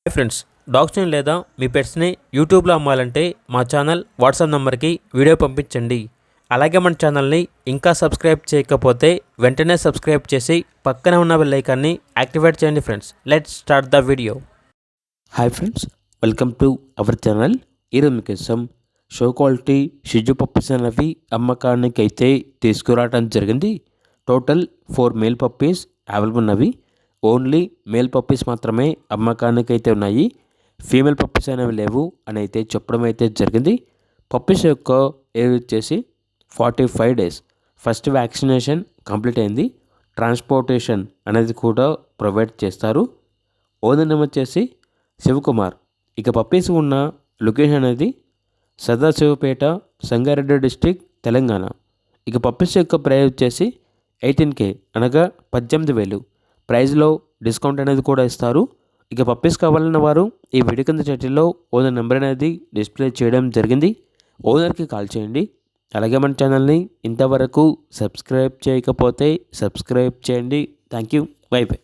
Hi friends, డాగ్స్ని లేదా మీ పెట్స్ని యూట్యూబ్లో అమ్మాలంటే మా ఛానల్ వాట్సాప్ నెంబర్కి వీడియో పంపించండి. అలాగే మన ఛానల్ని ఇంకా సబ్స్క్రైబ్ చేయకపోతే వెంటనే సబ్స్క్రైబ్ చేసి పక్కనే ఉన్న బెల్ ఐకాన్ని యాక్టివేట్ చేయండి. Friends, let's start the video. Hi friends, welcome to our channel. ఈరోజు మీకోసం షో క్వాలిటీ షిజు పప్పీస్ అనేవి అమ్మకానికి అయితే తీసుకురావడం జరిగింది. టోటల్ 4 మేల్ పప్పీస్ అవైలబుల్ ఉన్నవి. ఓన్లీ మేల్ పప్పీస్ మాత్రమే అమ్మకానికి అయితే ఉన్నాయి. ఫీమేల్ పప్పీస్ అనేవి లేవు అని అయితే చెప్పడం అయితే జరిగింది. పప్పీస్ యొక్క ఏజ్ వచ్చేసి 45 డేస్. ఫస్ట్ వ్యాక్సినేషన్ కంప్లీట్ అయింది. ట్రాన్స్పోర్టేషన్ అనేది కూడా ప్రొవైడ్ చేస్తారు. ఓనర్ నేమ్ వచ్చేసి శివకుమార్. ఇక పప్పీస్ ఉన్న లొకేషన్ అనేది సదాశివపేట, సంగారెడ్డి డిస్టిక్, తెలంగాణ. ఇక పప్పీస్ యొక్క ప్రైస్ వచ్చేసి 18K అనగా 18,000. ప్రైస్లో డిస్కౌంట్ అనేది కూడా ఇస్తారు. ఇక పప్పీస్ కావాలన్న వారు ఈ వీడియో కింద టైటిల్లో ఓనర్ నెంబర్ అనేది డిస్ప్లే చేయడం జరిగింది. ఓనర్కి కాల్ చేయండి. అలాగే మన ఛానల్ని ఇంతవరకు సబ్స్క్రైబ్ చేయకపోతే సబ్స్క్రైబ్ చేయండి. Thank you. By by.